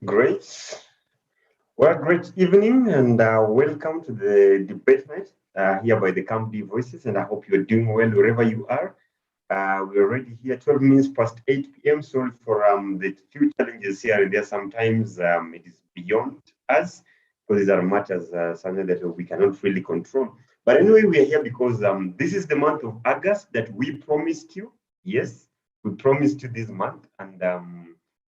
Great. Well, great evening and welcome to the debate night here by the Camp Voices. And I hope you're doing well wherever you are. We're already here 12 minutes past 8 p.m. Sorry for the few challenges here and there. Sometimes it is beyond us because these are matters something that we cannot really control. But anyway, we are here because this is the month of August that we promised you. Yes, we promised you this month. And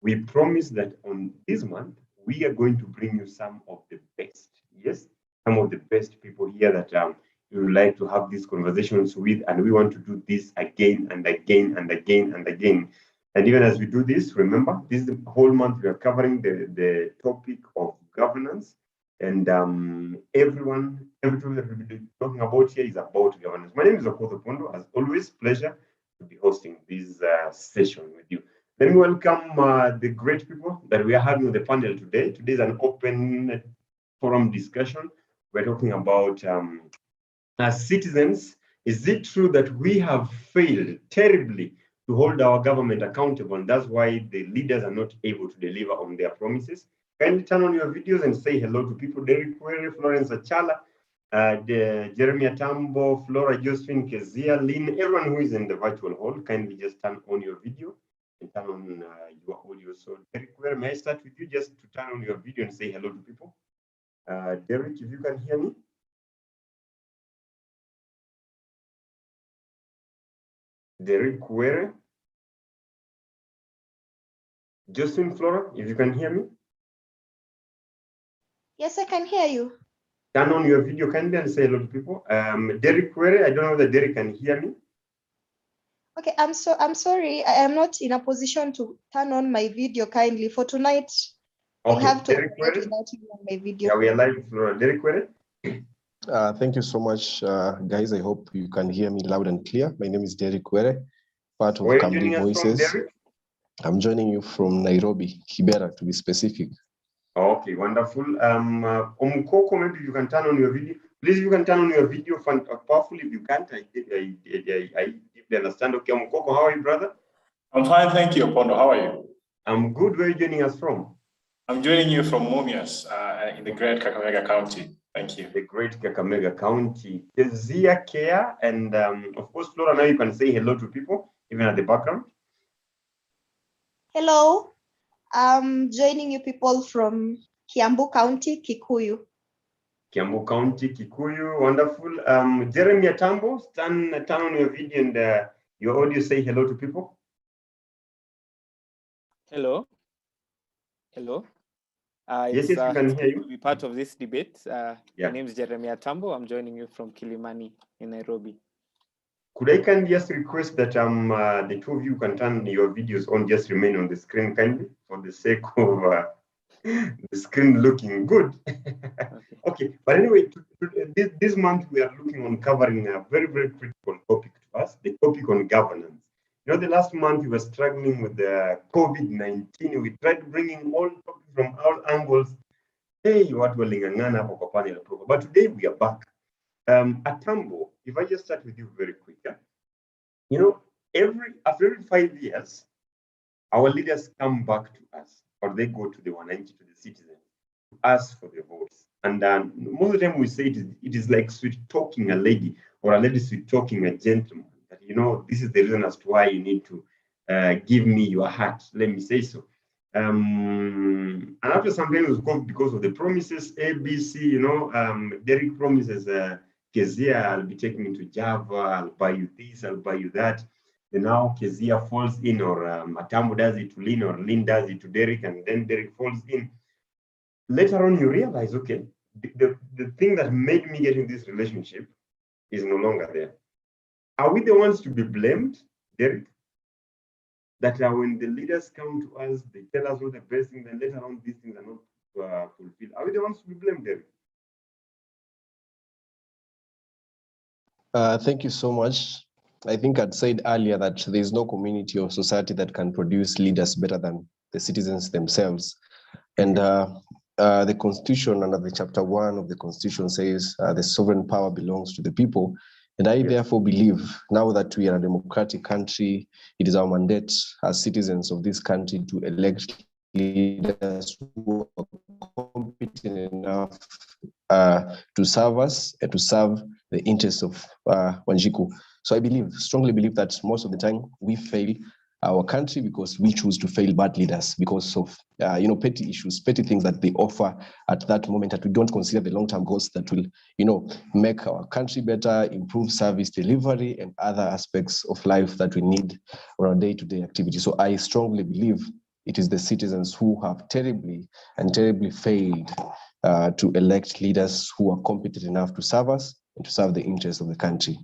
we promise that on this month, we are going to bring you some of the best. Yes, some of the best people here that you would like to have these conversations with, and we want to do this again and again and again and again. And even as we do this, remember, this is the whole month we are covering the topic of governance. And everything that we'll be talking about here is about governance. My name is Okoth Opondo. As always, pleasure to be hosting this session with you. Let me welcome the great people that we are having on the panel today. Today is an open forum discussion. We're talking about as citizens, is it true that we have failed terribly to hold our government accountable, and that's why the leaders are not able to deliver on their promises? Kindly turn on your videos and say hello to people. Derek Query, Florence Achala, Jeremy Atambo, Flora Josephine, Kezia, Lynn, everyone who is in the virtual hall, kindly just turn on your video and turn on your audio. So Derek, where may I start with you just to turn on your video and say hello to people? Derek, if you can hear me. Derek Were. Josephine, Flora, if you can hear me. Yes, I can hear you. Turn on your video kindly and say hello to people. Derek Were, I don't know whether Derek can hear me. Okay, I'm sorry. I am not in a position to turn on my video kindly for tonight. Okay, I have to Derek Were, without you on my video. yeah, we are live, Flora. Derek Were. Thank you so much, guys. I hope you can hear me loud and clear. My name is Derek Were, part of Kambi Voices. I'm joining you from Nairobi, Kibera to be specific. Okay, wonderful. Omukoko, maybe you can turn on your video. Please, you can turn on your video powerfully. If you can't, I deeply understand. Okay, Omukoko, how are you, brother? I'm fine, thank you, Opondo. How are you? I'm good. Where are you joining us from? I'm joining you from Mumias in the great Kakamega County. Thank you. The great Kakamega County. Kezia Care, and of course, Flora, now you can say hello to people, even at the background. Hello, I'm joining you people from Kiambu County, Kikuyu. Kiambu County, Kikuyu, wonderful. Jeremy Atambo, turn on your video and your audio, say hello to people. Hello. Hello. Yes, we can hear you. To be part of this debate. Yeah. My name is Jeremy Atambo. I'm joining you from Kilimani in Nairobi. Could I kindly just request that the two of you can turn your videos on, just remain on the screen kindly for the sake of the screen looking good. Okay, but anyway, this month we are looking on covering a very, very critical topic to us, the topic on governance. You know, the last month we were struggling with the COVID-19. We tried bringing all topics from all angles. Hey, what will but today we are back. Atambo, if I just start with you very quick, you know, after every 5 years, our leaders come back to us, or they go to the 190, to the citizens, to ask for their votes. And most of the time we say it is like sweet talking a lady, or a lady sweet talking a gentleman. That, you know, this is the reason as to why you need to give me your heart. Let me say so. And after some time, it was because of the promises, ABC, you know, Derek promises Kezia, I'll be taking you to Java, I'll buy you this, I'll buy you that. And now Kezia falls in, or Atambo does it to Lynn, or Lynn does it to Derek, and then Derek falls in. Later on, you realize, okay, the thing that made me get in this relationship is no longer there. Are we the ones to be blamed, Derek? That when the leaders come to us, they tell us all the best things, and later on, these things are not fulfilled. Are we the ones to be blamed, Derek? Thank you so much. I think I'd said earlier that there is no community or society that can produce leaders better than the citizens themselves. And the Constitution, under the Chapter 1 of the Constitution, says the sovereign power belongs to the people. And I therefore believe, now that we are a democratic country, it is our mandate as citizens of this country to elect leaders who are competent enough to serve us and to serve the interests of Wanjiku. So I strongly believe that most of the time we fail our country because we choose to fail bad leaders because of petty issues, petty things that they offer at that moment, that we don't consider the long-term goals that will make our country better, improve service delivery and other aspects of life that we need on our day-to-day activity. So I strongly believe it is the citizens who have terribly failed to elect leaders who are competent enough to serve us and to serve the interests of the country.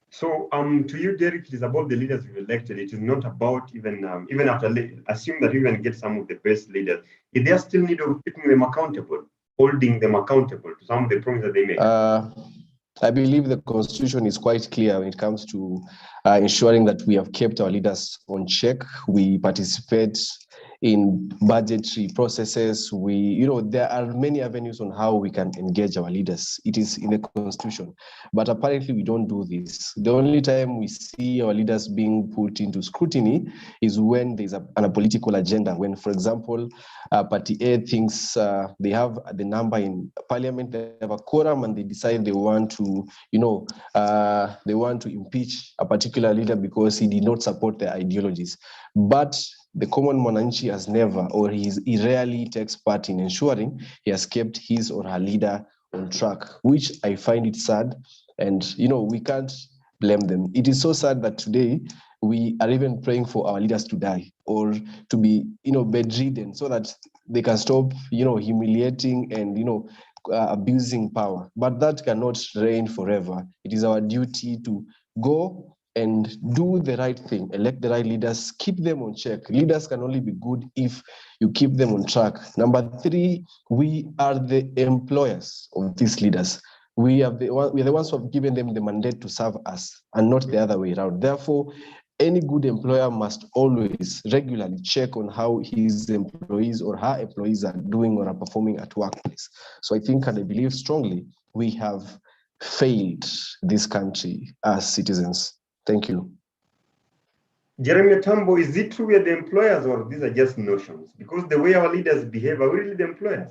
So to you, Derek, it is about the leaders we've elected. It is not about even after, assume that we even get some of the best leaders. Is there still need of keeping them accountable, holding them accountable to some of the promises that they make? I believe the Constitution is quite clear when it comes to ensuring that we have kept our leaders on check. We participate in budgetary processes. There are many avenues on how we can engage our leaders. It is in the Constitution, but apparently we don't do this. The only time we see our leaders being put into scrutiny is when there's a political agenda. When, for example, Party A thinks they have the number in Parliament, they have a quorum, and they decide they want to, impeach a particular leader because he did not support their ideologies. But the common Mwananchi has never, or he rarely takes part in ensuring he has kept his or her leader on track, which I find it sad. And, we can't blame them. It is so sad that today we are even praying for our leaders to die or to be, bedridden so that they can stop, humiliating and, abusing power. But that cannot reign forever. It is our duty to go and do the right thing, elect the right leaders, keep them on check. Leaders can only be good if you keep them on track. Number 3, we are the employers of these leaders. We are the ones who have given them the mandate to serve us and not the other way around. Therefore, any good employer must always regularly check on how his employees or her employees are doing or are performing at workplace. So I think, and I believe strongly, we have failed this country as citizens. Thank you. Jeremy Tambo, is it true we are the employers or these are just notions? Because the way our leaders behave, are we really the employers?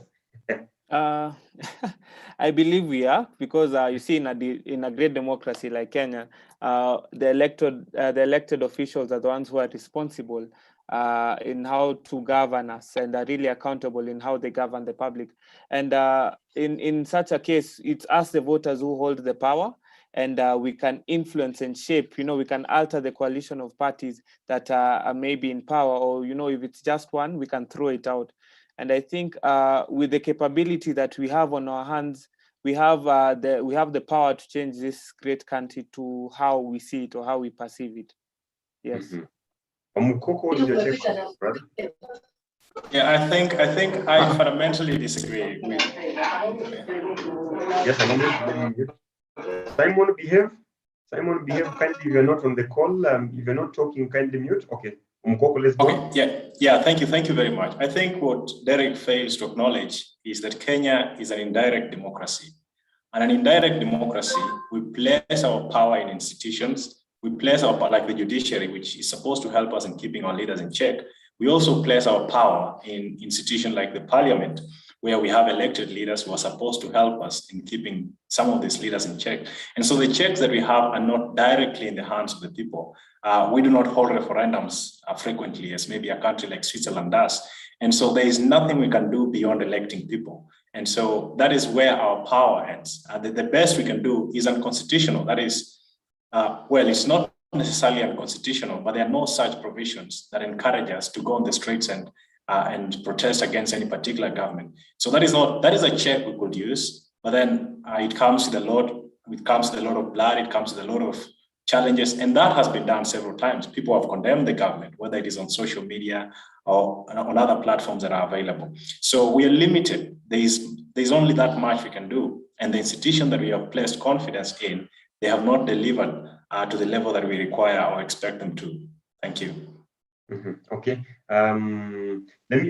I believe we are, because you see, in a great democracy like Kenya, the elected officials are the ones who are responsible in how to govern us and are really accountable in how they govern the public. And in such a case, it's us, the voters, who hold the power. And we can influence and shape, we can alter the coalition of parties that are maybe in power, or, if it's just one, we can throw it out. And I think with the capability that we have on our hands, we have the power to change this great country to how we see it or how we perceive it. Yes. What is your take on this, brother? Yeah, I think I fundamentally disagree with. Yes, Simon, behave. Kindly, if you're not on the call, if you're not talking, kindly mute. Okay. Let's go. Okay. Yeah. Thank you very much. I think what Derek fails to acknowledge is that Kenya is an indirect democracy. And an indirect democracy, we place our power in institutions. We place our power, like the judiciary, which is supposed to help us in keeping our leaders in check. We also place our power in institutions like the parliament, where we have elected leaders who are supposed to help us in keeping some of these leaders in check. And so the checks that we have are not directly in the hands of the people. We do not hold referendums frequently, as maybe a country like Switzerland does. And so there is nothing we can do beyond electing people. And so that is where our power ends. The best we can do is unconstitutional. That is, it's not necessarily unconstitutional, but there are no such provisions that encourage us to go on the streets and protest against any particular government. So that is a check we could use, but then it comes with a lot of blood, it comes with a lot of challenges, and that has been done several times. People have condemned the government, whether it is on social media or on other platforms that are available. So we are limited. There's only that much we can do, and the institution that we have placed confidence in, they have not delivered to the level that we require or expect them to. Thank you. Okay. Let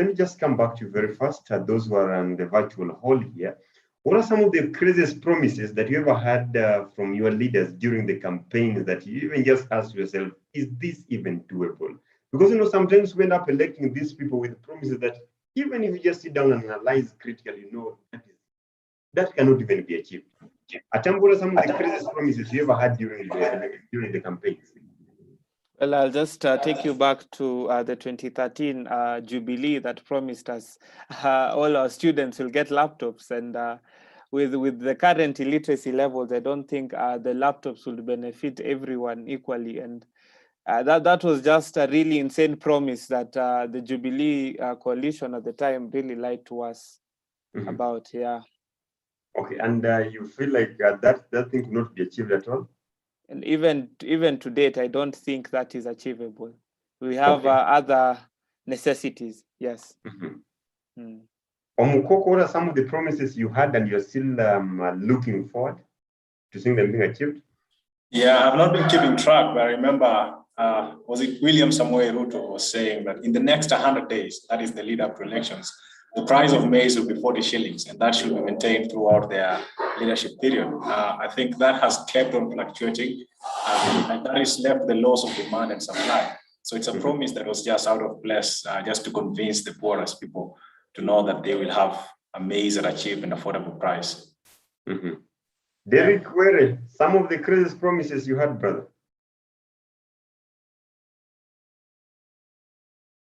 me just come back to you very fast. Those who are on the virtual hall here, what are some of the craziest promises that you ever had from your leaders during the campaign that you even just asked yourself, is this even doable? Because sometimes we end up electing these people with promises that even if you just sit down and analyze critically, that cannot even be achieved. Atambo, what are some of the craziest promises you ever had during the campaigns? Well, I'll just take you back to the 2013 Jubilee that promised us all our students will get laptops. And with the current illiteracy levels, I don't think the laptops will benefit everyone equally. And that was just a really insane promise that the Jubilee coalition at the time really lied to us about. Yeah. Okay, and you feel like that thing cannot be achieved at all? And even to date, I don't think that is achievable. We have other necessities. Yes. Omukoko, what are some of the promises you had and you're still looking forward to seeing them being achieved? Yeah, I've not been keeping track, but I remember, was it William Samoei Ruto was saying that in the next 100 days, that is the lead up to elections, the price of maize will be 40 shillings, and that should be maintained throughout their leadership period. I think that has kept on fluctuating, and that is left the loss of demand and supply. So it's a promise that was just out of place, just to convince the poorest people to know that they will have a maize at a cheap and affordable price. Derek Were, some of the craziest promises you had, brother.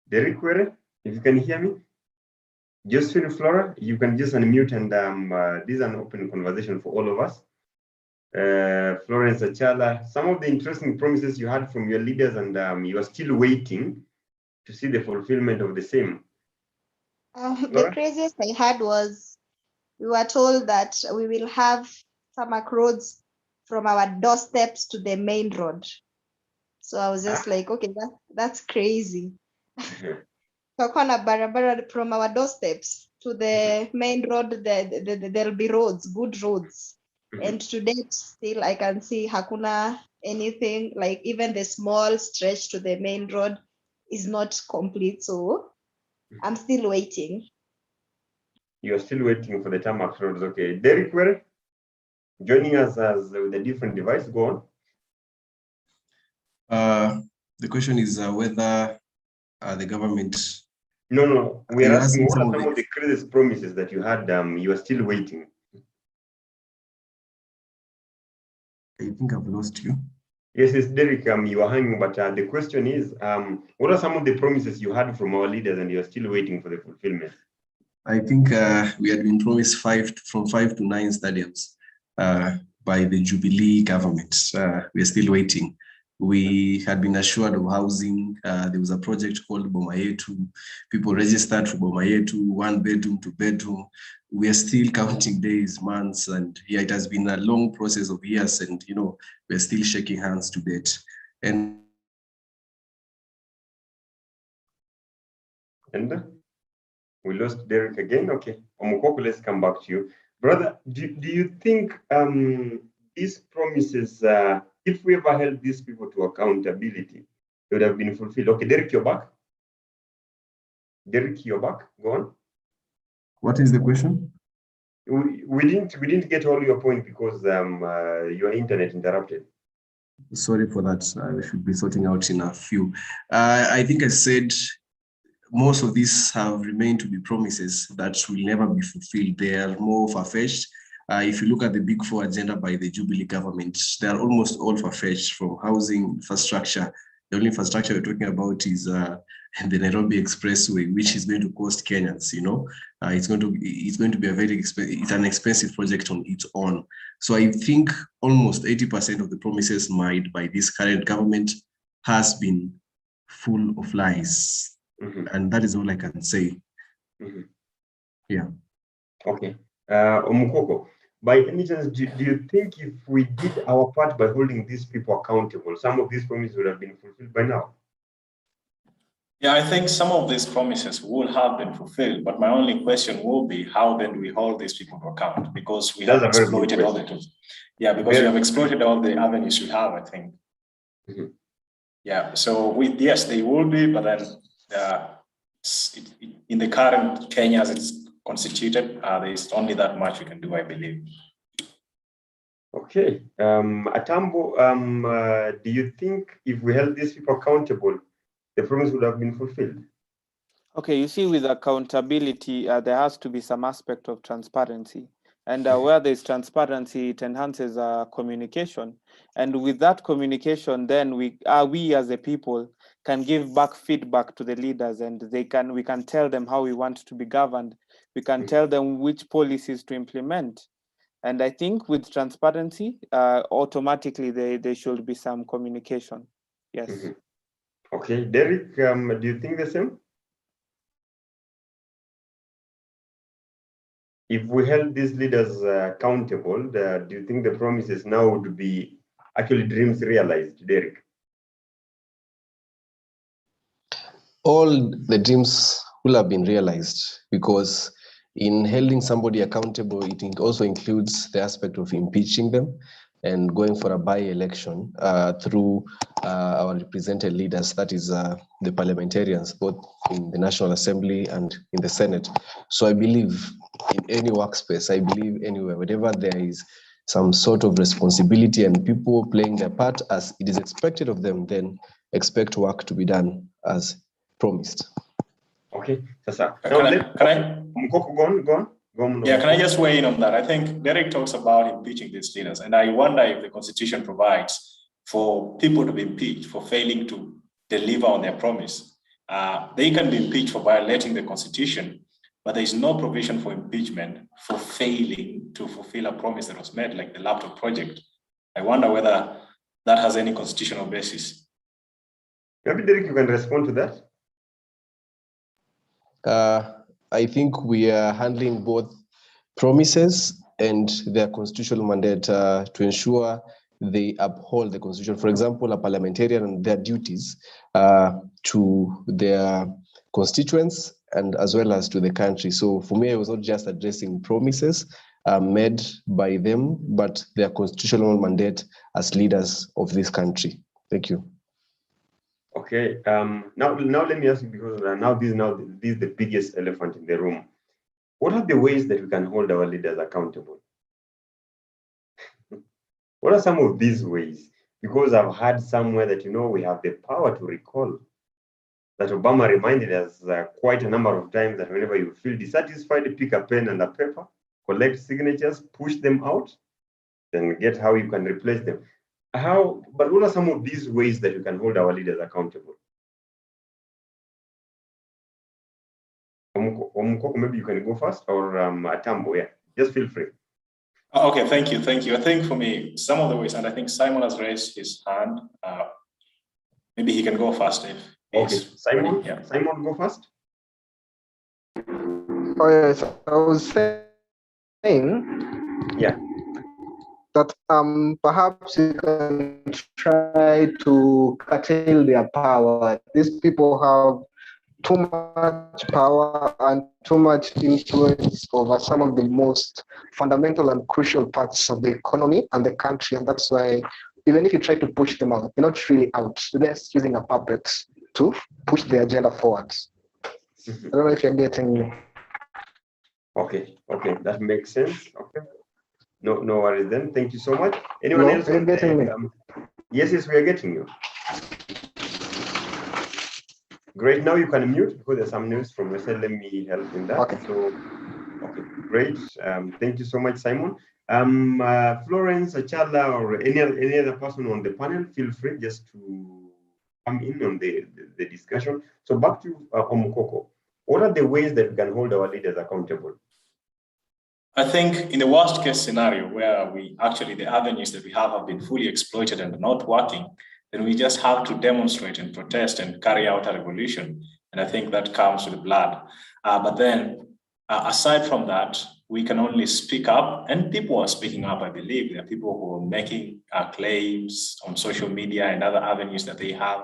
Derek Were, if you can hear me. Josephine Flora, you can just unmute, and this is an open conversation for all of us. Florence Achala, some of the interesting promises you had from your leaders, and you are still waiting to see the fulfillment of the same. The craziest I had was we were told that we will have tarmac roads from our doorsteps to the main road. So I was just like, okay, that's crazy. Barabara from our doorsteps to the main road, there'll be roads, good roads. And to date, still I can see hakuna anything, like even the small stretch to the main road is not complete. So I'm still waiting. You're still waiting for the tarmac roads. Okay. Derek Were, joining us with a different device. Go on. The question is whether the government. No. We are asking what are some of the craziest promises that you had. You are still waiting. I think I've lost you. Yes, it's Derek. You are hanging, but the question is, what are some of the promises you had from our leaders, and you are still waiting for the fulfillment? I think we had been promised 5 to 9 stadiums by the Jubilee government. We are still waiting. We had been assured of housing. There was a project called Boma Yetu. People registered for Boma Yetu, 1 bedroom, 2 bedroom. We are still counting days, months, and yeah, it has been a long process of years, and we're still shaking hands to date. And we lost Derek again. Okay, Omukoko, let's come back to you, brother. Do you think these promises, if we ever held these people to accountability, they would have been fulfilled? Okay, Derek, you're back. Derek, you're back. Go on. What is the question? We didn't get all your point because your internet interrupted. Sorry for that. I should be sorting out in a few. I think I said most of these have remained to be promises that will never be fulfilled. They are more far-fetched. If you look at the Big Four agenda by the Jubilee government, they are almost all far-fetched, from housing, infrastructure. The only infrastructure we're talking about is the Nairobi Expressway, which is going to cost Kenyans. It's going to be it's an expensive project on its own. So I think almost 80% of the promises made by this current government has been full of lies. And that is all I can say. Yeah. Okay. Omukoko, by any chance, do you think if we did our part by holding these people accountable, some of these promises would have been fulfilled by now? Yeah, I think some of these promises will have been fulfilled, but my only question will be, how then do we hold these people to account? Because we have exploited all the tools. Yeah, because we have exploited all the avenues we have, I think. Yeah, so yes, they will be, but then in the current Kenya as it's constituted, there is only that much we can do, I believe. Okay. Atambo, do you think if we held these people accountable, the promise would have been fulfilled? Okay, you see, with accountability, there has to be some aspect of transparency. And where there's transparency, it enhances communication. And with that communication, then we as a people can give back feedback to the leaders, and we can tell them how we want to be governed. We can tell them which policies to implement. And I think with transparency, automatically there should be some communication. Yes. Okay, Derek, do you think the same? If we held these leaders accountable, do you think the promises now would be actually dreams realized, Derek? All the dreams will have been realized, because in holding somebody accountable, it also includes the aspect of impeaching them and going for a by-election through our represented leaders, that is the parliamentarians, both in the National Assembly and in the Senate. So I believe in any workspace, I believe anywhere, whenever there is some sort of responsibility and people playing their part as it is expected of them, then expect work to be done as promised. Okay, Sasa. Can I? Go on. Yeah, can I just weigh in on that? I think Derek talks about impeaching these leaders, and I wonder if the Constitution provides for people to be impeached for failing to deliver on their promise. They can be impeached for violating the Constitution, but there is no provision for impeachment for failing to fulfill a promise that was made, like the laptop project. I wonder whether that has any constitutional basis. Maybe Derek, you can respond to that. I think we are handling both promises and their constitutional mandate to ensure they uphold the Constitution. For example, a parliamentarian and their duties to their constituents and as well as to the country. So for me, I was not just addressing promises made by them, but their constitutional mandate as leaders of this country. Thank you. Okay. Now let me ask you, because this is the biggest elephant in the room. What are the ways that we can hold our leaders accountable? What are some of these ways? Because I've heard somewhere that, we have the power to recall. That Obama reminded us quite a number of times that whenever you feel dissatisfied, pick a pen and a paper, collect signatures, push them out, then get how you can replace them. But what are some of these ways that you can hold our leaders accountable? Omukoko, maybe you can go first, or Atambo, yeah, just feel free. Okay, thank you. I think for me, some of the ways, and I think Simon has raised his hand. Maybe he can go first. Okay, Simon, yeah. Simon, go first. Oh, yes, I was saying, yeah, that perhaps you can try to curtail their power. These people have too much power and too much influence over some of the most fundamental and crucial parts of the economy and the country. And that's why even if you try to push them out, they're not really out. They're just using a puppet to push the agenda forward. I don't know if you're getting me. Okay, that makes sense. Okay. No worries then. Thank you so much. Anyone else? You're getting me. Yes, we are getting you. Great. Now you can mute because there's some news from Marcel. Let me help in that. Okay. So, okay, great. Thank you so much, Simon. Florence, Achala, or any other person on the panel, feel free just to come in on the discussion. So back to Omukoko. What are the ways that we can hold our leaders accountable? I think in the worst case scenario where the avenues that we have been fully exploited and not working, then we just have to demonstrate and protest and carry out a revolution. And I think that comes with blood. But then aside from that, we can only speak up, and people are speaking up, I believe. There are people who are making claims on social media and other avenues that they have.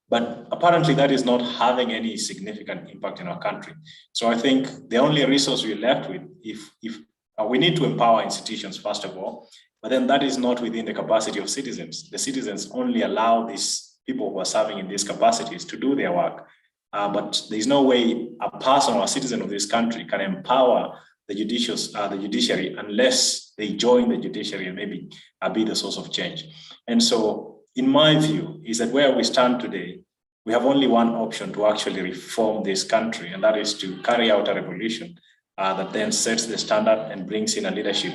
But apparently that is not having any significant impact in our country. So I think the only resource we're left with, if we need to empower institutions, first of all, but then that is not within the capacity of citizens. The citizens only allow these people who are serving in these capacities to do their work. But there's no way a person or a citizen of this country can empower the judiciary unless they join the judiciary and maybe be the source of change. And so in my view, is that where we stand today, we have only one option to actually reform this country, and that is to carry out a revolution that then sets the standard and brings in a leadership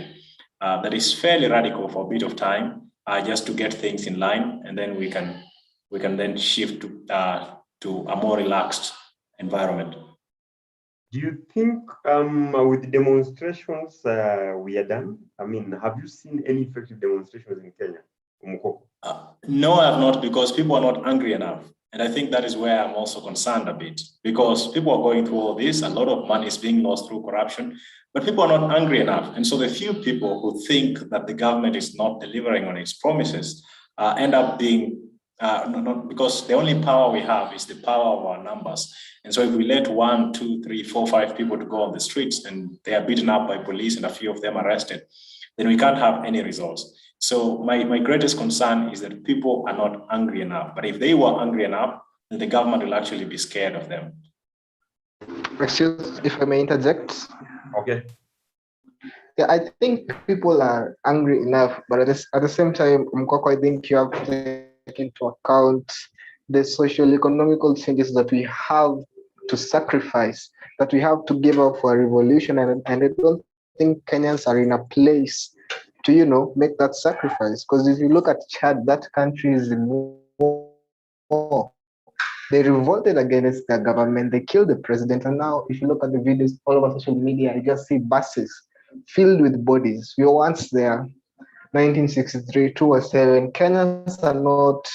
that is fairly radical for a bit of time, just to get things in line, and then we can then shift to a more relaxed environment. Do you think with the demonstrations we are done? I mean, have you seen any effective demonstrations in Kenya? No, I have not, because people are not angry enough. And I think that is where I'm also concerned a bit, because people are going through all this, a lot of money is being lost through corruption, but people are not angry enough. And so the few people who think that the government is not delivering on its promises end up being, not because the only power we have is the power of our numbers. And so if we let 1, 2, 3, 4, 5 people to go on the streets and they are beaten up by police and a few of them arrested, then we can't have any results. So my greatest concern is that people are not angry enough. But if they were angry enough, then the government will actually be scared of them. Excuse, if I may interject. Okay. Yeah, I think people are angry enough, but at the same time, Mkoko, I think you have to take into account the social economical changes that we have to sacrifice, that we have to give up for a revolution, and I don't think Kenyans are in a place to make that sacrifice. Because if you look at Chad, that country is in war. They revolted against the government, they killed the president, and now if you look at the videos all over social media, you just see buses filled with bodies. We were once there, 1963, 2007. Kenyans are not,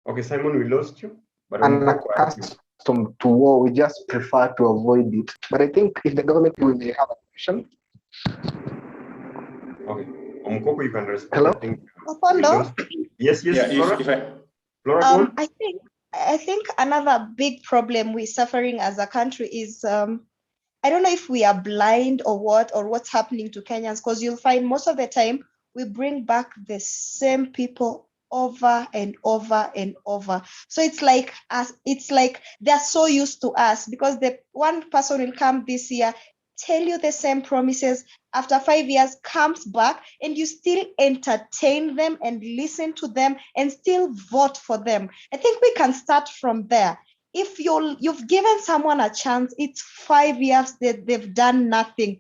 Okay, Simon, we lost you. But unaccustomed to war, we just prefer to avoid it. But I think if the government will have a question. Okay, Mkoko, you can respond. Hello? Opondo? Yes, Yeah, Flora, I think another big problem we're suffering as a country is I don't know if we are blind or what's happening to Kenyans, because you'll find most of the time we bring back the same people over and over and over. So it's like they're so used to us, because the one person will come this year, tell you the same promises, after 5 years comes back, and you still entertain them and listen to them and still vote for them. I think we can start from there. If you've given someone a chance, it's 5 years that they've done nothing,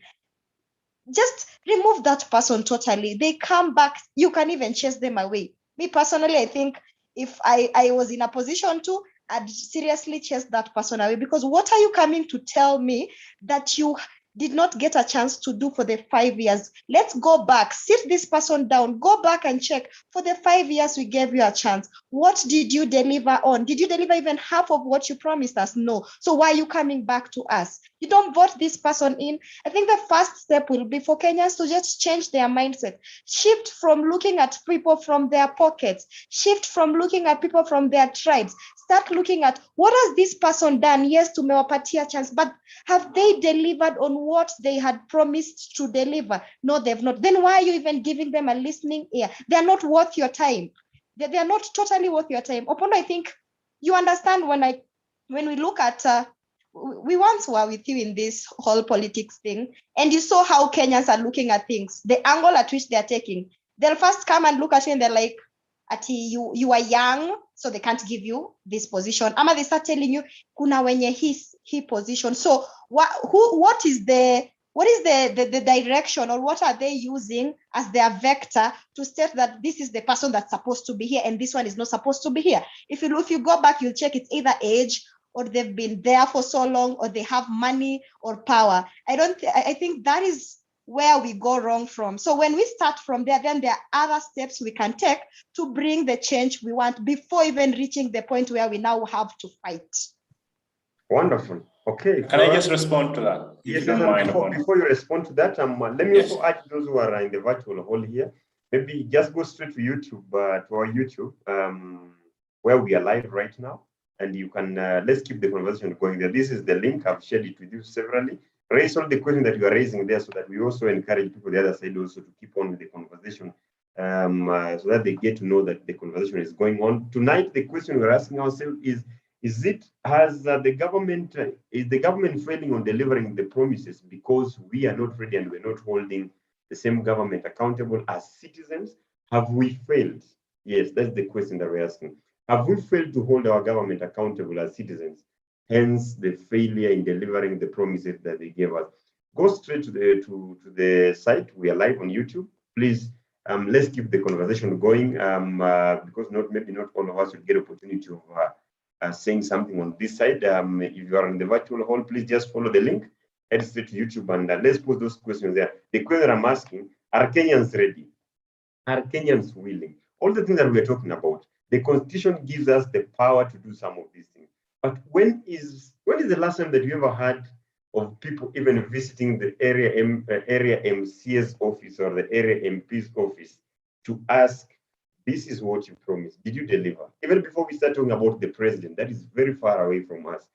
just remove that person totally. They come back, you can even chase them away. Me personally, I think if I was in a position to, I'd seriously chase that person away, because what are you coming to tell me that you did not get a chance to do for the 5 years? Let's go back, sit this person down, go back and check. For the 5 years we gave you a chance, what did you deliver on? Did you deliver even half of what you promised us? No. So why are you coming back to us? You don't vote this person in. I think the first step will be for Kenyans to just change their mindset, shift from looking at people from their pockets, shift from looking at people from their tribes, start looking at what has this person done? Yes, tumewapatia chance, but have they delivered on what they had promised to deliver? No, they've not. Then why are you even giving them a listening ear? They're not worth your time. They're not totally worth your time. Opondo, I think you understand when we look at, we once were with you in this whole politics thing, and you saw how Kenyans are looking at things, the angle at which they're taking. They'll first come and look at you and they're like, Ati, you are young, so they can't give you this position. Ama they start telling you, kuna wenye he position. So what is the direction, or what are they using as their vector to state that this is the person that's supposed to be here and this one is not supposed to be here? If you go back, you'll check it's either age, or they've been there for so long, or they have money or power. I think that is where we go wrong from. So when we start from there, then there are other steps we can take to bring the change we want before even reaching the point where we now have to fight. Wonderful. Okay. Can I just respond to that? Yes, you don't mind. Before you respond to that, let me also ask those who are in the virtual hall here, maybe just go straight to YouTube, to our YouTube, where we are live right now. And you can, let's keep the conversation going there. This is the link. I've shared it with you severally. Raise all the questions that you are raising there, so that we also encourage people the other side also to keep on with the conversation, so that they get to know that the conversation is going on. Tonight, the question we're asking ourselves is the government failing on delivering the promises because we are not ready and we're not holding the same government accountable as citizens? Have we failed? Yes, that's the question that we're asking. Have we failed to hold our government accountable as citizens? Hence, the failure in delivering the promises that they gave us. Go straight to the site. We are live on YouTube. Please, let's keep the conversation going because maybe not all of us will get opportunity of saying something on this side. If you are in the virtual hall, please just follow the link, head straight to YouTube, and let's put those questions there. The question I'm asking: are Kenyans ready? Are Kenyans willing? All the things that we're talking about, the Constitution gives us the power to do some of these things. But when is the last time that you ever heard of people even visiting the area MC's office or the area MP's office to ask, this is what you promised, did you deliver? Even before we start talking about the president, that is very far away from us.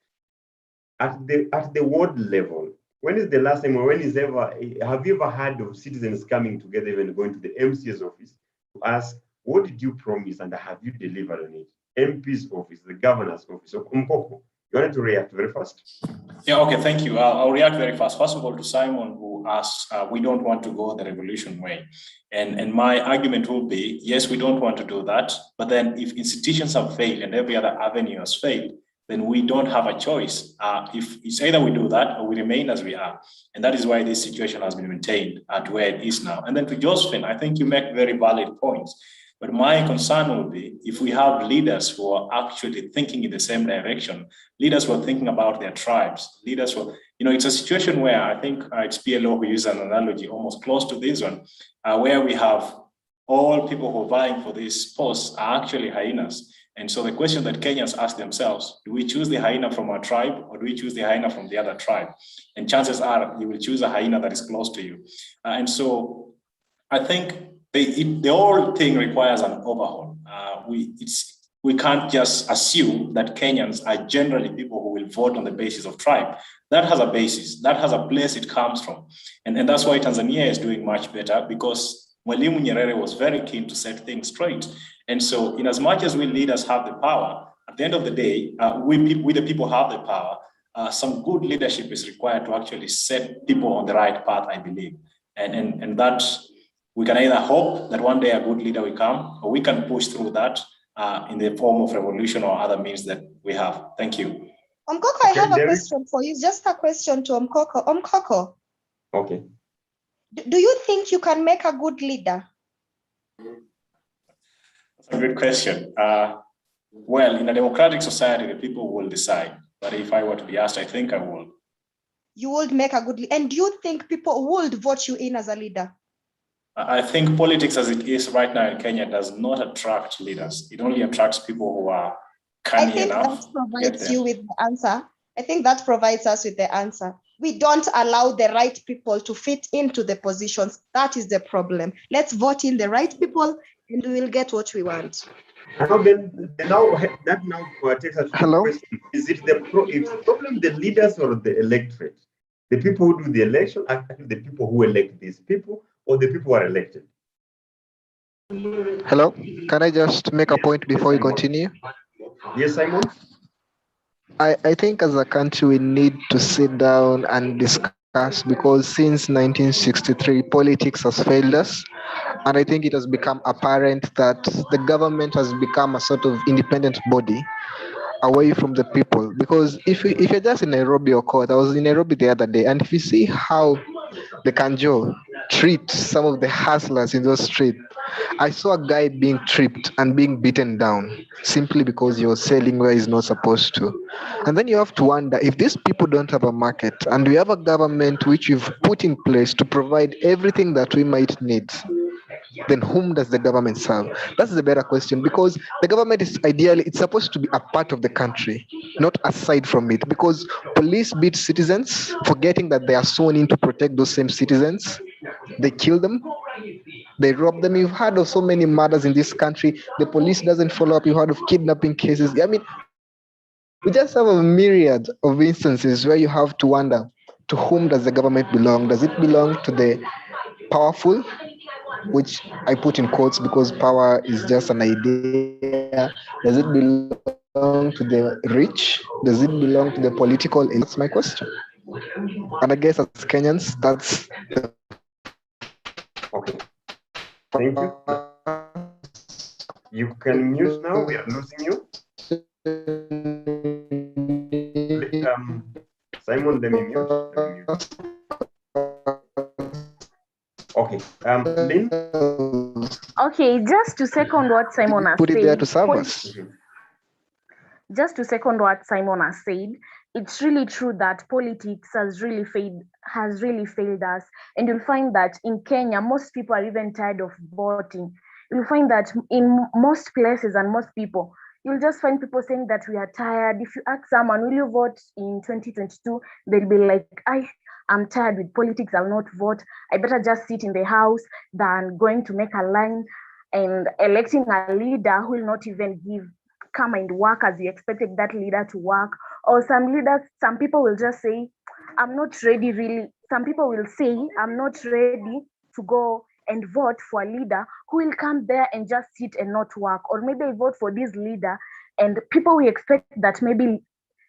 At the ward level, when is the last time, or have you ever heard of citizens coming together, even going to the MC's office to ask, what did you promise and have you delivered on it? MP's office, the governor's office. So, Mkoko, you wanted to react very fast? Yeah, okay, thank you. I'll react very fast. First of all, to Simon, who asked, we don't want to go the revolution way. And my argument will be, yes, we don't want to do that. But then if institutions have failed and every other avenue has failed, then we don't have a choice. If it's either we do that or we remain as we are. And that is why this situation has been maintained at where it is now. And then to Josephine, I think you make very valid points. But my concern will be if we have leaders who are actually thinking in the same direction, leaders who are thinking about their tribes, leaders who, it's a situation where I think it's PLO who uses an analogy almost close to this one, where we have all people who are vying for these posts are actually hyenas. And so the question that Kenyans ask themselves, do we choose the hyena from our tribe or do we choose the hyena from the other tribe? And chances are you will choose a hyena that is close to you. And so I think the whole thing requires an overhaul. We can't just assume that Kenyans are generally people who will vote on the basis of tribe. That has a basis, that has a place it comes from. And that's why Tanzania is doing much better, because Mwalimu Nyerere was very keen to set things straight. And so in as much as we leaders have the power, at the end of the day, we the people have the power. Some good leadership is required to actually set people on the right path, I believe. And that we can either hope that one day a good leader will come, or we can push through that in the form of revolution or other means that we have. Thank you. Mkoko, I have a question for you. Just a question to Mkoko. Mkoko. Okay. Do you think you can make a good leader? That's a good question. Well, in a democratic society, the people will decide. But if I were to be asked, I think I will. You would make a good leader. And do you think people would vote you in as a leader? I think politics as it is right now in Kenya does not attract leaders. It only attracts people who are canny enough. I think that provides you with the answer. I think that provides us with the answer. We don't allow the right people to fit into the positions. That is the problem. Let's vote in the right people and we will get what we want. That now takes us to Hello? the question. Is it the problem the leaders or the electorate? The people who do the election, actually the people who elect these people, or the people who are elected? Hello? Can I just make a point before you continue? Yes, Simon? I think as a country, we need to sit down and discuss, because since 1963, politics has failed us. And I think it has become apparent that the government has become a sort of independent body away from the people. Because if you're just in Nairobi or Court, I was in Nairobi the other day, and if you see how the Kanjo treat some of the hustlers in those streets, I saw a guy being tripped and being beaten down simply because he was selling where he's not supposed to. And then you have to wonder, if these people don't have a market and we have a government which you've put in place to provide everything that we might need, then whom does the government serve? That's the better question, because the government is ideally, it's supposed to be a part of the country, not aside from it, because police beat citizens, forgetting that they are sworn in to protect those same citizens. They kill them, they rob them. You've heard of so many murders in this country. The police doesn't follow up. You've heard of kidnapping cases. I mean, we just have a myriad of instances where you have to wonder, to whom does the government belong? Does it belong to the powerful, which I put in quotes because power is just an idea? Does it belong to the rich? Does it belong to the political? That's my question. And I guess as Kenyans, that's the Okay. Thank you. You can mute now. We are losing you. Simon, let me mute. Okay. Lynn? Okay, just to second what Simon has Put it there said. to serve us. Just to second what Simon has said, it's really true that politics has really failed us. And you'll find that in Kenya, most people are even tired of voting. You'll find that in most places and most people, you'll just find people saying that we are tired. If you ask someone, will you vote in 2022? They'll be like, I'm tired with politics, I'll not vote. I better just sit in the house than going to make a line and electing a leader who will not even come and work as you expected that leader to work. Or some people will just say, I'm not ready really. Some people will say, I'm not ready to go and vote for a leader who will come there and just sit and not work. Or maybe I vote for this leader and people will expect that maybe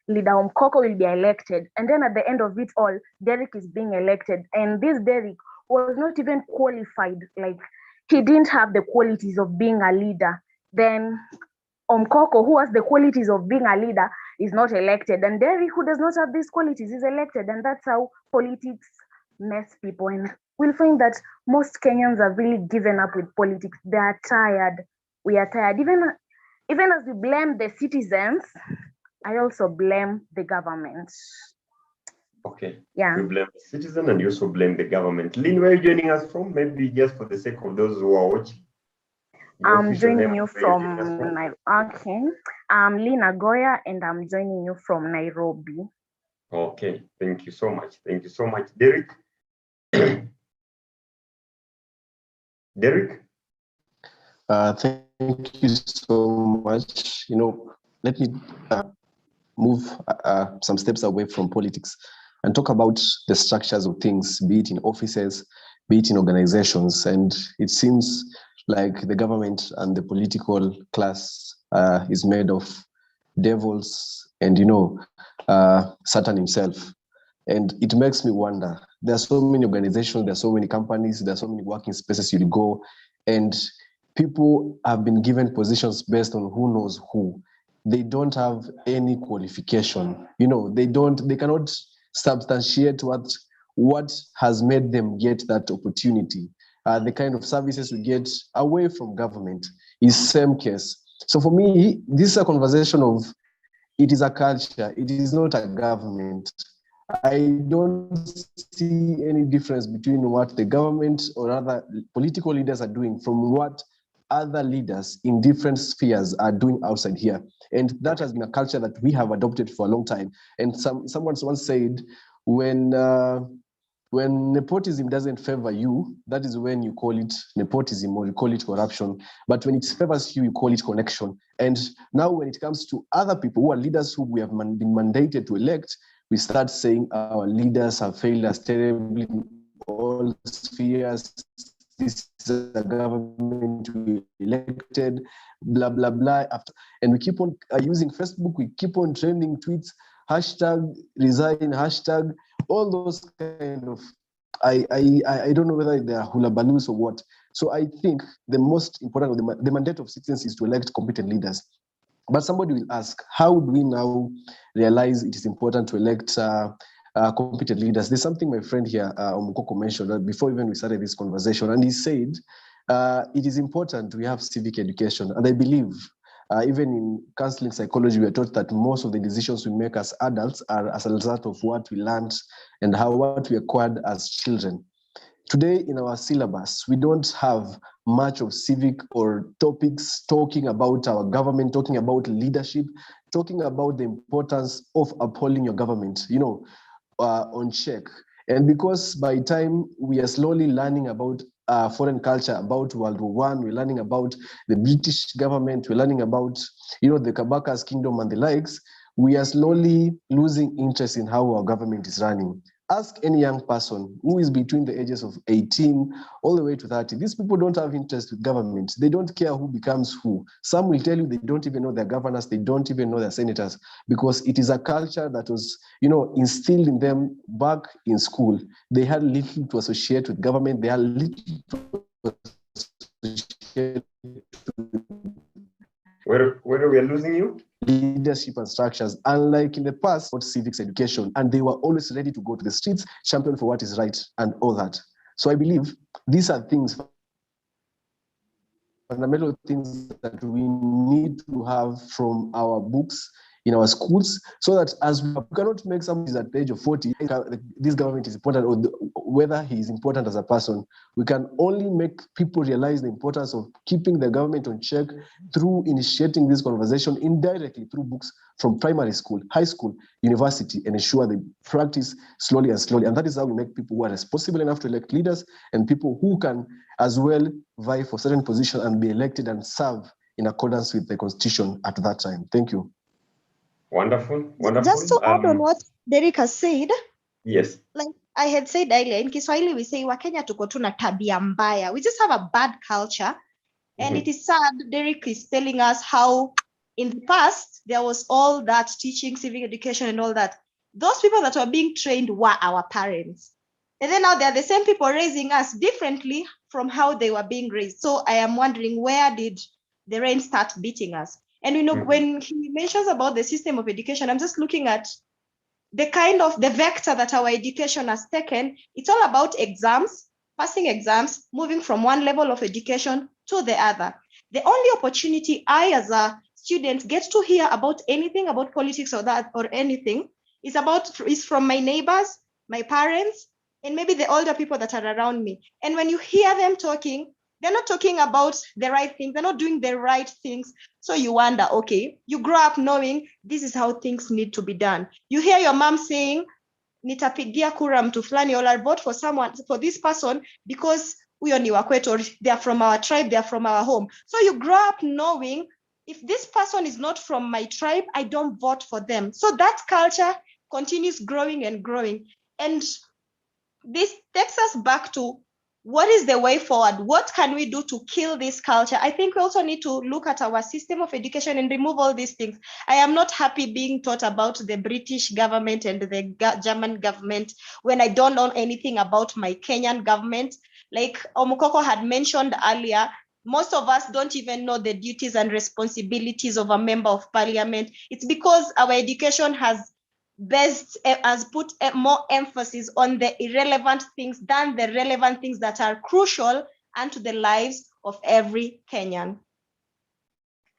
Leader Omkoko will be elected. And then at the end of it all, Derek is being elected. And this Derek was not even qualified. Like, he didn't have the qualities of being a leader. Then Omkoko, who has the qualities of being a leader, is not elected. And Derek, who does not have these qualities, is elected. And that's how politics mess people. And we'll find that most Kenyans have really given up with politics. They are tired. We are tired. Even as we blame the citizens, I also blame the government. Okay. Yeah. You blame the citizen and you also blame the government. Lynn, where are you joining us from? Maybe just for the sake of those who are watching. I'm joining you from okay. I'm Lynn Agoya and I'm joining you from Nairobi. Okay, thank you so much. Thank you so much, Derek. Derek? Thank you so much. Let me move some steps away from politics and talk about the structures of things, be it in offices, be it in organizations. And it seems like the government and the political class is made of devils and, Satan himself. And it makes me wonder, there are so many organizations, there are so many companies, there are so many working spaces you go, and people have been given positions based on who knows who. They don't have any qualification. They cannot substantiate what has made them get that opportunity. The kind of services we get away from government is same case. So for me, this is a conversation of, it is a culture, it is not a government. I don't see any difference between what the government or other political leaders are doing from what other leaders in different spheres are doing outside here. And that has been a culture that we have adopted for a long time. And someone once said, when nepotism doesn't favor you, that is when you call it nepotism or you call it corruption. But when it favors you, you call it connection. And now when it comes to other people who are leaders who we have been mandated to elect, we start saying our leaders have failed us terribly in all spheres. This is a government we elected, blah, blah, blah. And we keep on using Facebook, we keep on trending tweets, hashtag resign, hashtag, all those kind of, I don't know whether they are hula baloos or what. So I think the most important, the mandate of citizens is to elect competent leaders. But somebody will ask, how do we now realize it is important to elect competent leaders? There's something my friend here, Omkoko, mentioned before even we started this conversation, and he said, it is important we have civic education. And I believe, even in counseling psychology, we are taught that most of the decisions we make as adults are as a result of what we learned and what we acquired as children. Today in our syllabus, we don't have much of civic or topics talking about our government, talking about leadership, talking about the importance of upholding your government, on check. And because by the time we are slowly learning about foreign culture, about World War I, we're learning about the British government, we're learning about, the Kabaka's kingdom and the likes, we are slowly losing interest in how our government is running. Ask any young person who is between the ages of 18 all the way to 30. These people don't have interest with government. They don't care who becomes who. Some will tell you they don't even know their governors. They don't even know their senators, because it is a culture that was, instilled in them back in school. They had little to associate with government. They had little to associate with Where we are losing you? Leadership and structures, unlike in the past, what civics education, and they were always ready to go to the streets, champion for what is right and all that. So I believe these are things, fundamental things that we need to have from our books in our schools, so that as we cannot make somebody at the age of 40, this government is important, or whether he is important as a person. We can only make people realize the importance of keeping the government on check through initiating this conversation indirectly through books from primary school, high school, university, and ensure they practice slowly and slowly. And that is how we make people who are responsible enough to elect leaders, and people who can as well vie for certain positions and be elected and serve in accordance with the constitution at that time. Thank you. Wonderful. Just to add on what Derek has said. Yes. Like I had said earlier, in Kiswahili we say Wakenya tuko tu na tabia mbaya. We just have a bad culture. And it is sad, Derek is telling us how in the past there was all that teaching, civic education and all that. Those people that were being trained were our parents. And then now they're the same people raising us differently from how they were being raised. So I am wondering, where did the rain start beating us? And you know, when he mentions about the system of education, I'm just looking at the kind of the vector that our education has taken. It's all about exams, passing exams, moving from one level of education to the other. The only opportunity I as a student get to hear about anything about politics or that or anything is from my neighbors, my parents, and maybe the older people that are around me. And when you hear them talking, they're not talking about the right things. They're not doing the right things. So you wonder, okay, you grow up knowing this is how things need to be done. You hear your mom saying, nitapigia kura mtu fulani, or I'll vote for someone, for this person, because huyo ni wa kwetu, or they're from our tribe, they're from our home. So you grow up knowing, if this person is not from my tribe, I don't vote for them. So that culture continues growing and growing. And this takes us back to, what is the way forward? What can we do to kill this culture? I think we also need to look at our system of education and remove all these things. I am not happy being taught about the British government and the German government when I don't know anything about my Kenyan government. Like Omukoko had mentioned earlier, most of us don't even know the duties and responsibilities of a member of parliament. It's because our education has put more emphasis on the irrelevant things than the relevant things that are crucial and to the lives of every Kenyan.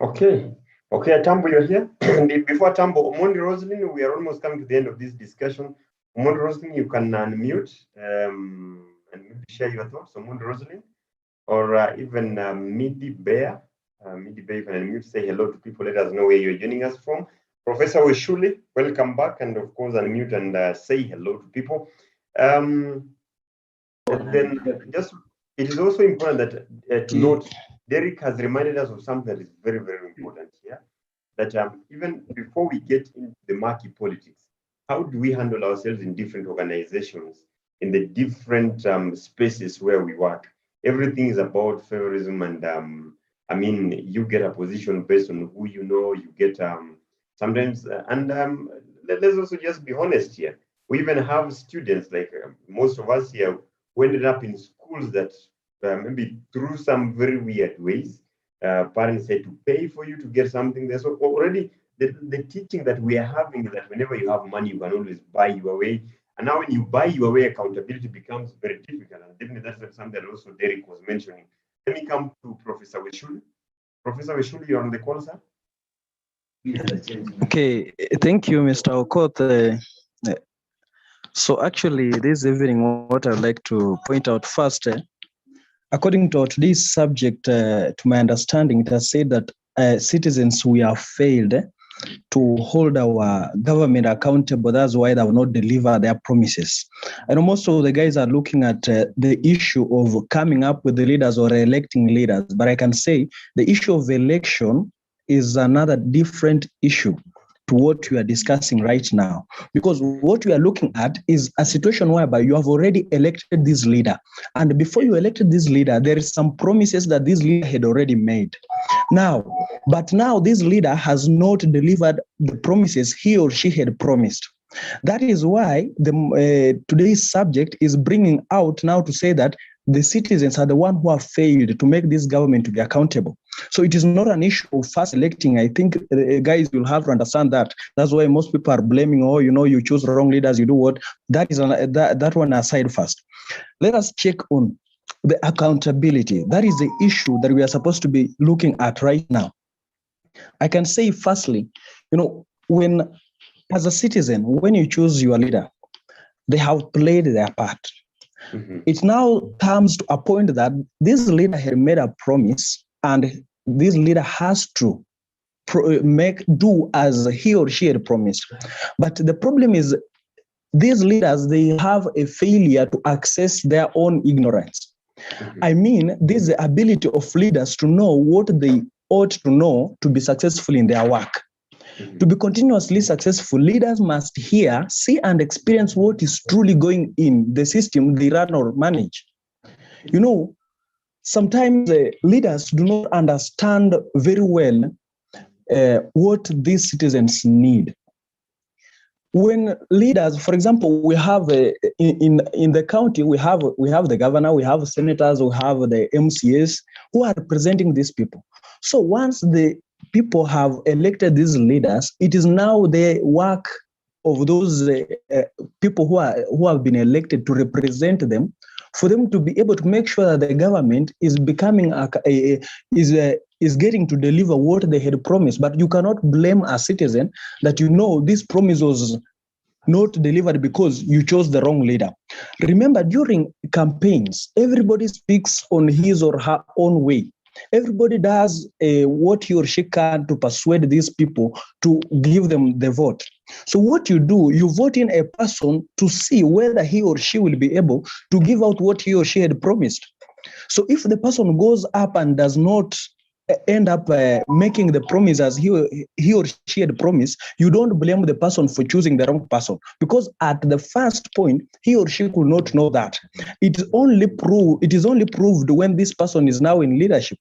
Okay, Tambo, you're here. And before Tambo, Omondi Roslyn, we are almost coming to the end of this discussion. Omondi Roslyn, you can unmute and maybe share your thoughts. Omondi Roslyn, or even Midi Bear. Midi Bear, you can unmute, say hello to people, let us know where you're joining us from. Professor Weshuli, welcome back, and of course unmute and say hello to people. And then just, it is also important that to note, Derek has reminded us of something that is very, very important here, that even before we get into the murky politics, how do we handle ourselves in different organizations, in the different spaces where we work? Everything is about favorism, and I mean, you get a position based on who you know, you get sometimes, let's also just be honest here. We even have students, like most of us here, who ended up in schools that maybe through some very weird ways, parents had to pay for you to get something there. So already the teaching that we are having is that whenever you have money, you can always buy your way. And now when you buy your way, accountability becomes very difficult. And definitely that's something that also Derek was mentioning. Let me come to Professor Weshuli. Professor Weshuli, you're on the call, sir. Okay, thank you, Mr. Okoth. So actually, this evening, what I'd like to point out first, according to today's subject, to my understanding, it has said that citizens, we have failed to hold our government accountable. That's why they will not deliver their promises. And most of the guys are looking at the issue of coming up with the leaders or electing leaders. But I can say the issue of election is another different issue to what we are discussing right now, because what we are looking at is a situation whereby you have already elected this leader, and before you elected this leader, there is some promises that this leader had already made. But now this leader has not delivered the promises he or she had promised. That is why today's subject is bringing out now to say that the citizens are the one who have failed to make this government to be accountable. So it is not an issue of first electing. I think guys will have to understand that. That's why most people are blaming, oh, you choose wrong leaders, you do what. That is that one aside first. Let us check on the accountability. That is the issue that we are supposed to be looking at right now. I can say firstly, when as a citizen, when you choose your leader, they have played their part. Mm-hmm. It now comes to a point that this leader had made a promise, and this leader has to do as he or she had promised. But the problem is, these leaders, they have a failure to access their own ignorance. Mm-hmm. I mean, this is the ability of leaders to know what they ought to know to be successful in their work. Mm-hmm. To be continuously successful, leaders must hear, see, and experience what is truly going in the system they run or manage. Sometimes leaders do not understand very well what these citizens need. When leaders, for example, we have in the county, we have the governor, we have senators, we have the MCAs who are representing these people. So once the people have elected these leaders, it is now the work of those people who have been elected to represent them, for them to be able to make sure that the government is becoming is getting to deliver what they had promised. But you cannot blame a citizen that this promise was not delivered because you chose the wrong leader. Remember, during campaigns, everybody speaks on his or her own way. Everybody does what he or she can to persuade these people to give them the vote. So what you do, you vote in a person to see whether he or she will be able to give out what he or she had promised. So if the person goes up and does not end up making the promise as he or she had promised, you don't blame the person for choosing the wrong person, because at the first point, he or she could not know that. It is only proved when this person is now in leadership.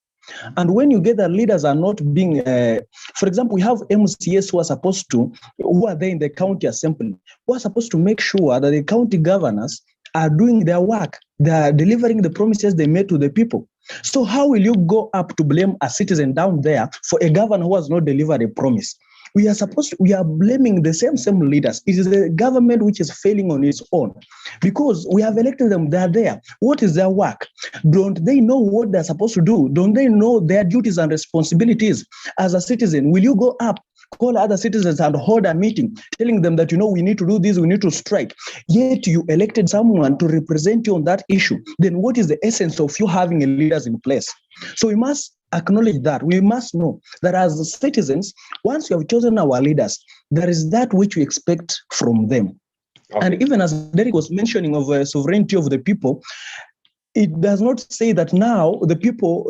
And when you get that leaders are not being, for example, we have MCAs who are there in the county assembly, who are supposed to make sure that the county governors are doing their work. They are delivering the promises they made to the people. So how will you go up to blame a citizen down there for a governor who has not delivered a promise? We are blaming the same leaders. It is the government which is failing on its own, because we have elected them. They are there. What is their work? Don't they know what they're supposed to do? Don't they know their duties and responsibilities? As a citizen, will you go up, call other citizens and hold a meeting telling them that, we need to do this, we need to strike, yet you elected someone to represent you on that issue? Then what is the essence of you having a leaders in place? So we must acknowledge that. We must know that as citizens, once you have chosen our leaders, there is that which we expect from them. Okay. And even as Derek was mentioning of sovereignty of the people, it does not say that now the people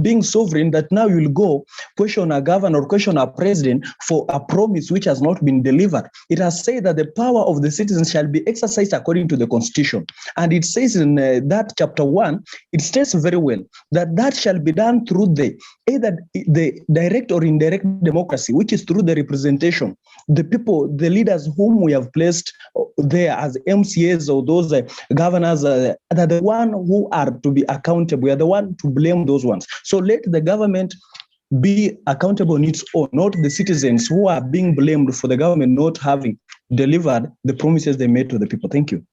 being sovereign, that now you'll go question a governor or question a president for a promise which has not been delivered. It has said that the power of the citizens shall be exercised according to the constitution. And it says in that chapter 1, it states very well that shall be done through either the direct or indirect democracy, which is through the representation. The people, the leaders whom we have placed there as MCAs or those governors are the one who are to be accountable. We are the one to blame those ones. So let the government be accountable on its own, not the citizens who are being blamed for the government not having delivered the promises they made to the people. Thank you.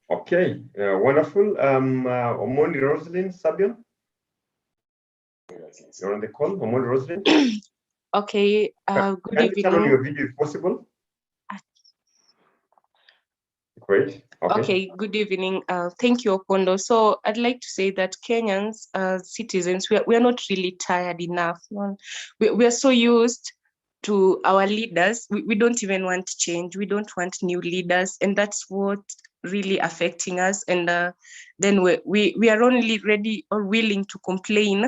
Okay, wonderful. Omondi Rosalind Sabian, you're on the call. Omondi Rosalind. Okay, good evening. Turn on your video if possible. Great. Okay, good evening. Thank you, Opondo. So I'd like to say that Kenyans, citizens, we are not really tired enough. We are so used to our leaders. We don't even want change. We don't want new leaders. And that's what really affecting us. And then we are only ready or willing to complain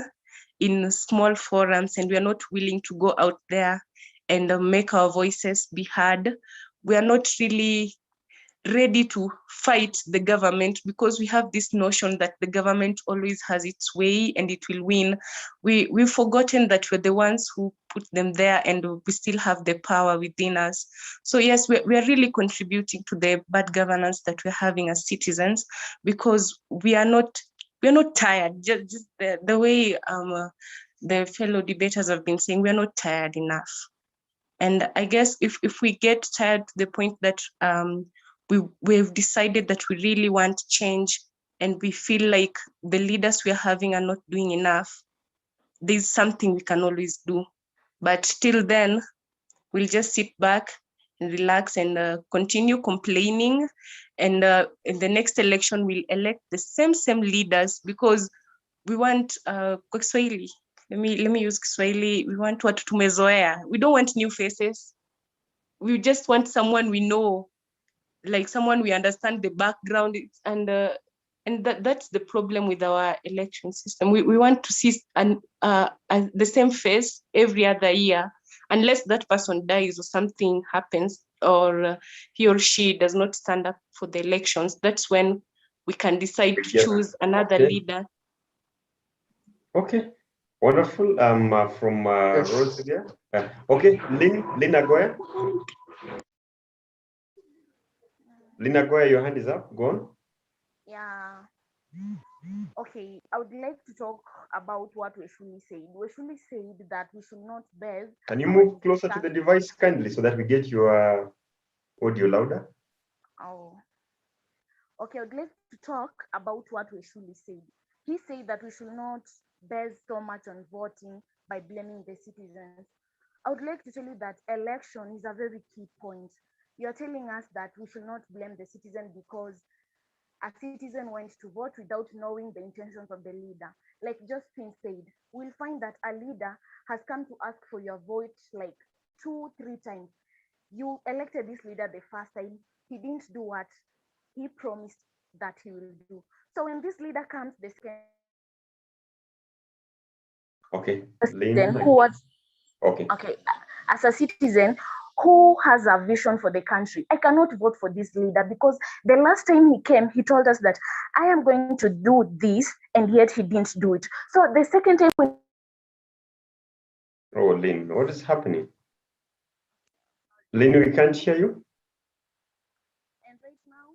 in small forums, and we are not willing to go out there and make our voices be heard. We are not really ready to fight the government, because we have this notion that the government always has its way and it will win. We've forgotten that we're the ones who put them there, and we still have the power within us. So yes, we are really contributing to the bad governance that we're having as citizens, because we are not we're not tired. Just the way the fellow debaters have been saying, we're not tired enough. And I guess if we get tired to the point that we've decided that we really want change, and we feel like the leaders we are having are not doing enough, there's something we can always do. But till then, we'll just sit back and relax and continue complaining. And in the next election, we'll elect the same leaders, because we want kwa Kiswahili. Let me use Kiswahili. We want watu tumezoea. We don't want new faces. We just want someone we know, like someone we understand the background, and that's the problem with our election system. We want to see the same face every other year, unless that person dies or something happens, or he or she does not stand up for the elections. That's when we can decide to choose another leader. Okay, wonderful. From Rose again. Okay, Lina Goya. Lina Goya, your hand is up. Go on. Yeah. Okay, I would like to talk about what Weshuli said. Weshuli said that we should not base. Can you move closer to the device kindly so that we get your audio louder? Oh. Okay, I would like to talk about what Weshuli said. He said that we should not base so much on voting by blaming the citizens. I would like to tell you that election is a very key point. You're telling us that we should not blame the citizen because a citizen went to vote without knowing the intentions of the leader. Like Justin said, we'll find that a leader has come to ask for your vote like 2-3 times. You elected this leader the first time, he didn't do what he promised that he will do. So when this leader comes, the second. Okay. Who was okay. As a citizen who has a vision for the country, I cannot vote for this leader because the last time he came, he told us that I am going to do this, and yet he didn't do it. So the second time when Lynn, what is happening? Lynn, we can't hear you. And right now,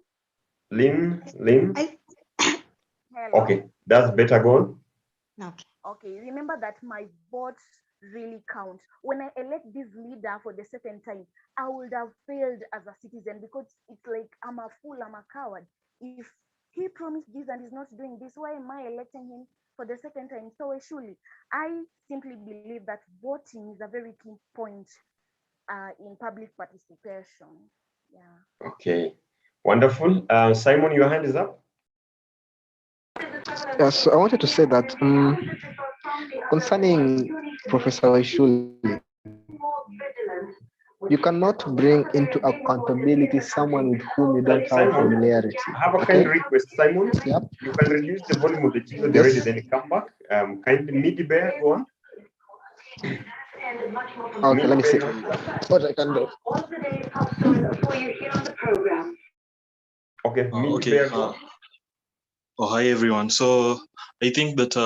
Lynn. Okay, that's better. Go on. Okay, remember that my vote really counts. When I elect this leader for the second time, I would have failed as a citizen because it's like I'm a fool, I'm a coward. If he promised this and is not doing this, why am I electing him for the second time? So surely, I simply believe that voting is a very key point in public participation. Yeah. Okay, wonderful. Simon, your hand is up. Yes, I wanted to say that concerning Professor Weshuli, you cannot bring into accountability someone with whom you don't have familiarity. I have a kind request, Simon. Yep. You can reduce the volume of the TV already, then come back. Kindly meet bear, go on. Okay, let me see what I can do. Okay, hi everyone. So I think that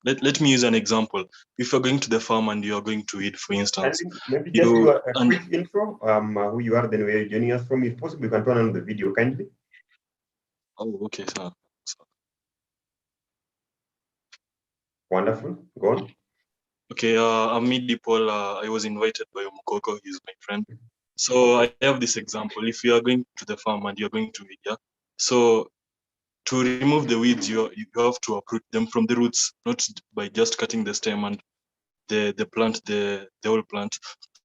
let me use an example. If you're going to the farm and you're going to eat, for instance, maybe just do a quick intro, who you are, then where you're joining us from. If possible, you can turn on the video kindly. Oh, okay, sir. Wonderful. Go on. Okay, I'm Midi Paul. I was invited by Mukoko, he's my friend. So I have this example. If you are going to the farm and you're going to eat, yeah. So to remove the weeds, you have to uproot them from the roots, not by just cutting the stem and the plant, the whole plant.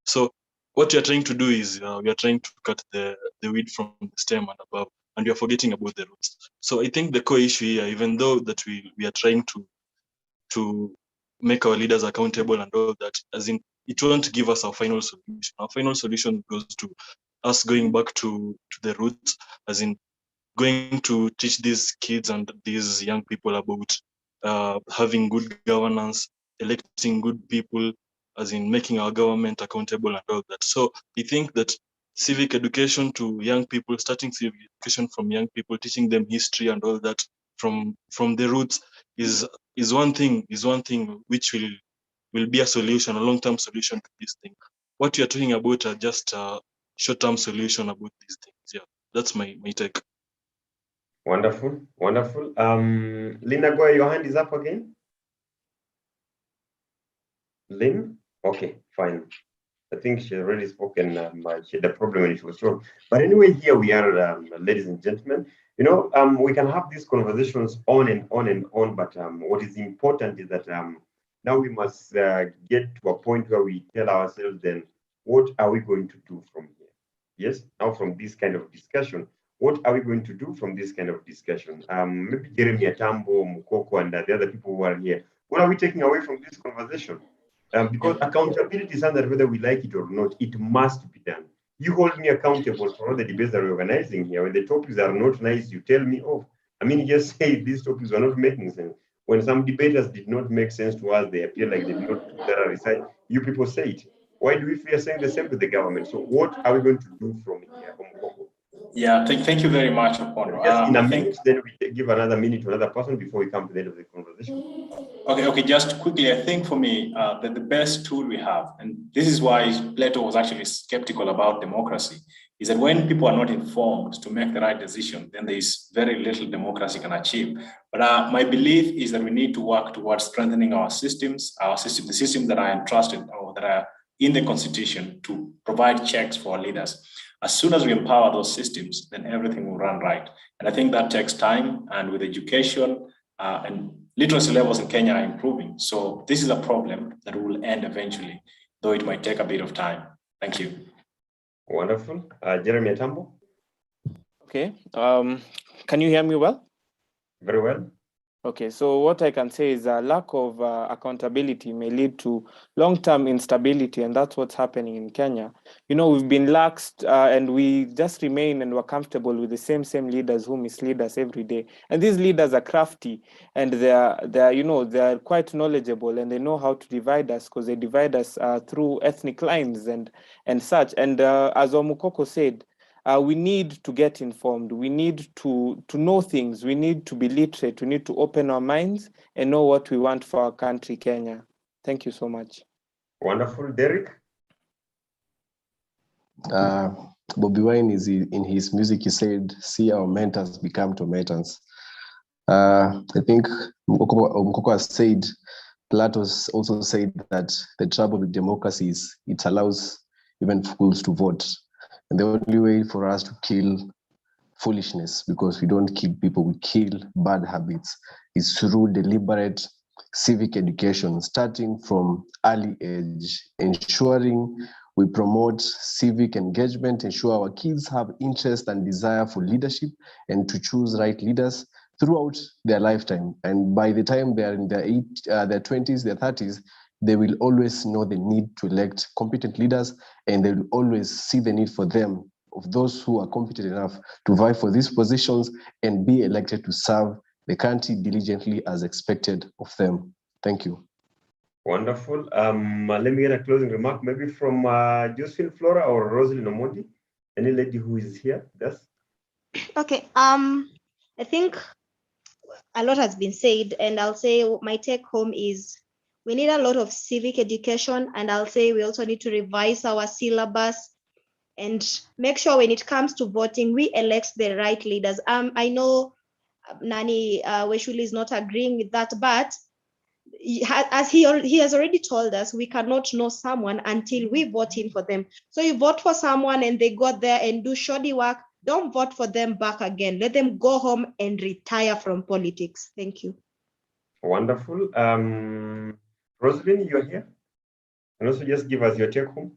So what you're trying to do is we are trying to cut the weed from the stem and above, and you're forgetting about the roots. So I think the core issue here, even though that we are trying to make our leaders accountable and all that, as in it won't give us our final solution. Our final solution goes to us going back to the roots, as in going to teach these kids and these young people about having good governance, electing good people, as in making our government accountable and all that. So I think that civic education to young people, starting civic education from young people, teaching them history and all that from the roots is one thing which will be a solution, a long-term solution to this thing. What you're talking about are just a short-term solution about these things. Yeah, that's my take. Wonderful, wonderful. Linda Goy, your hand is up again. Lynn? Okay, fine. I think she already spoken. She had a problem when she was told. But anyway, here we are, ladies and gentlemen. You know, we can have these conversations on and on and on, but what is important is that now we must get to a point where we tell ourselves then, what are we going to do from here? Yes, now from this kind of discussion, what are we going to do from this kind of discussion? Maybe Jeremy Atambo, Mukoko, and the other people who are here. What are we taking away from this conversation? Because accountability is something that whether we like it or not, it must be done. You hold me accountable for all the debates that we're organizing here. When the topics are not nice, you tell me off. I mean, just say these topics are not making sense. When some debaters did not make sense to us, they appear like they did not do that research. You people say it. Why do we fear saying the same to the government? So what are we going to do from here? Yeah, thank you very much, Opondo. Just in a minute, then we give another minute to another person before we come to the end of the conversation. Okay, just quickly, I think for me, that the best tool we have, and this is why Plato was actually skeptical about democracy, is that when people are not informed to make the right decision, then there is very little democracy can achieve. But my belief is that we need to work towards strengthening our systems, the systems that are entrusted or that are in the constitution to provide checks for our leaders. As soon as we empower those systems, then everything will run right. And I think that takes time, and with education and literacy levels in Kenya are improving. So this is a problem that will end eventually, though it might take a bit of time. Thank you. Wonderful. Jeremy Atambo? Okay. Can you hear me well? Very well. Okay, so what I can say is a lack of accountability may lead to long-term instability, and that's what's happening in Kenya. You know, we've been laxed and we just remain and we're comfortable with the same leaders who mislead us every day. And these leaders are crafty, and they're quite knowledgeable, and they know how to divide us, because they divide us through ethnic lines and such. And as Omukoko said, we need to get informed. We need to know things. We need to be literate. We need to open our minds and know what we want for our country, Kenya. Thank you so much. Wonderful. Derek? Bobby Wine is in his music, he said, see our mentors become tormentors. I think Mukoko has said, Plato also said that the trouble with democracy is it allows even fools to vote. And the only way for us to kill foolishness, because we don't kill people, we kill bad habits, is through deliberate civic education, starting from early age, ensuring we promote civic engagement, ensure our kids have interest and desire for leadership and to choose right leaders throughout their lifetime. And by the time they are in their 20s, their 30s, they will always know the need to elect competent leaders, and they will always see the need for them, of those who are competent enough to vie for these positions and be elected to serve the country diligently as expected of them. Thank you. Wonderful. Let me get a closing remark, maybe from Josephine Flora or Rosalind Omondi. Any lady who is here? Yes. Okay. I think a lot has been said, and I'll say my take home is we need a lot of civic education, and I'll say we also need to revise our syllabus and make sure when it comes to voting, we elect the right leaders. I know Nani Weshuli is not agreeing with that, but he has already told us we cannot know someone until we vote in for them. So you vote for someone and they go there and do shoddy work, don't vote for them back again. Let them go home and retire from politics. Thank you. Wonderful. Rosalind, you're here. And also just give us your take home.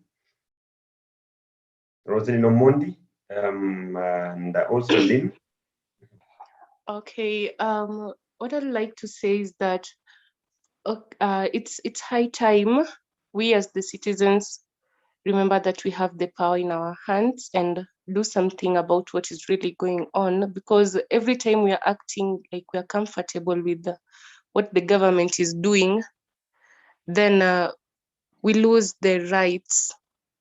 Rosalind Omondi, and also Lynn. Okay. What I'd like to say is that it's high time we as the citizens remember that we have the power in our hands and do something about what is really going on, because every time we are acting like we are comfortable with what the government is doing, then we lose the rights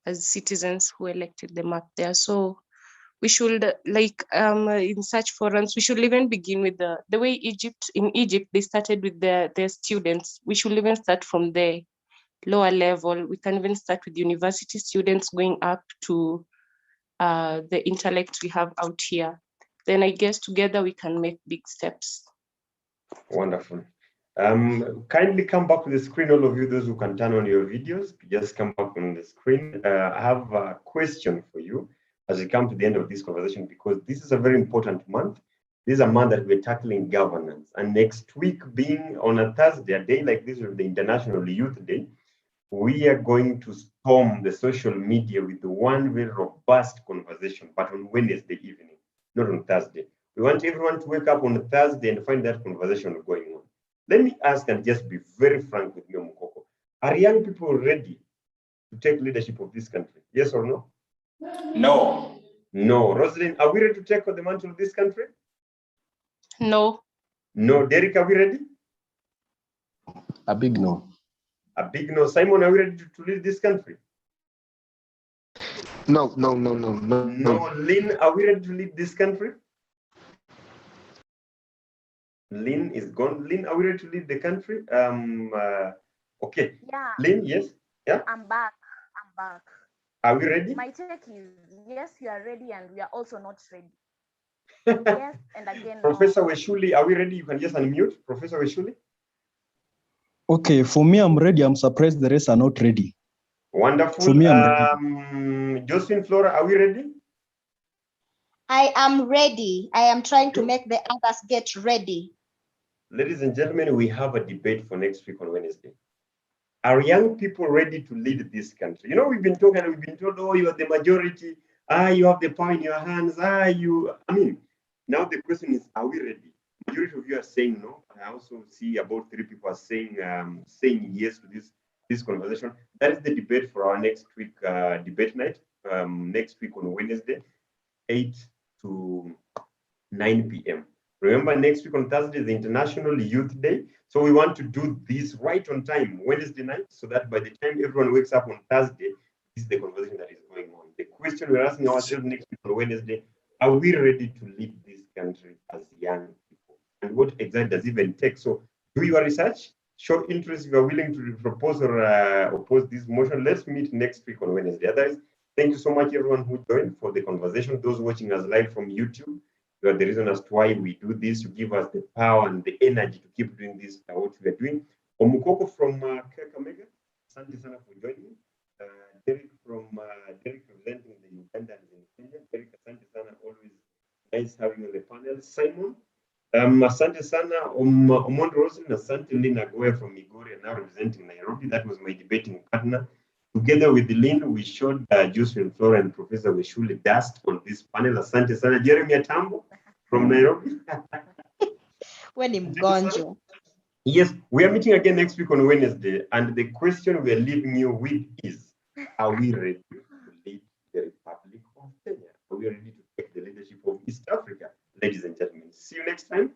as citizens who elected them up there. So we should, in such forums, we should even begin with the way in Egypt, they started with their students. We should even start from the lower level. We can even start with university students going up to the intellect we have out here. then I guess together we can make big steps. Wonderful. Kindly come back to the screen, all of you, those who can turn on your videos, just come back on the screen. I have a question for you as we come to the end of this conversation, because this is a very important month. This is a month that we're tackling governance. And next week, being on a Thursday, a day like this, with the International Youth Day, we are going to storm the social media with one very robust conversation, but on Wednesday evening, not on Thursday. We want everyone to wake up on a Thursday and find that conversation going on. Let me ask and just be very frank with you, Mukoko. Are young people ready to take leadership of this country? Yes or no? No. No. Rosalind, are we ready to take on the mantle of this country? No. No. Derek, are we ready? A big no. A big no. Simon, are we ready to lead this country? No. No. Lynn, are we ready to lead this country? Lynn is gone. Lynn, are we ready to lead the country? Okay. Yeah. Lynn, yes? Yeah? I'm back. Are we ready? My take is yes, you are ready, and we are also not ready. Yes, and again, Professor no. Weshuli, are we ready? You can just unmute. Professor Weshuli. Okay, for me, I'm ready. I'm surprised the rest are not ready. Wonderful. For me, I'm ready. Josephine Flora, are we ready? I am ready. I am trying to make the others get ready. Ladies and gentlemen, we have a debate for next week on Wednesday. Are young people ready to lead this country? You know, we've been talking and we've been told, oh, you are the majority. You have the power in your hands. Now the question is, are we ready? Majority of you are saying no. I also see about 3 people are saying yes to this conversation. That is the debate for our next week debate night. Next week on Wednesday, 8 to 9 p.m. Remember, next week on Thursday is the International Youth Day. So we want to do this right on time, Wednesday night, so that by the time everyone wakes up on Thursday, this is the conversation that is going on. The question we're asking ourselves next week on Wednesday, are we ready to lead this country as young people? And what exactly does it even take? So do your research, show interest if you're willing to propose or oppose this motion. Let's meet next week on Wednesday. Otherwise, thank you so much, everyone who joined for the conversation. Those watching us live from YouTube, you are the reason as to why we do this, to give us the power and the energy to keep doing this, what we are doing. Omukoko from Kakamega, asante sana for joining. Derek representing the Ugandans in Kenya. Derek, asante sana, always nice having you on the panel. Simon, asante sana. Omondo Rosen, asante Lina Goya from Migori, now representing Nairobi. That was my debating partner. Together with Lynn, we showed Josephine Flora and Professor Weshuli dust on this panel. Asante sana. Jeremy Atambo from Nairobi. When in Gonjo. Yes, we are meeting again next week on Wednesday. And the question we are leaving you with is, are we ready to lead the Republic of Kenya? Are we ready to take the leadership of East Africa? Ladies and gentlemen, see you next time.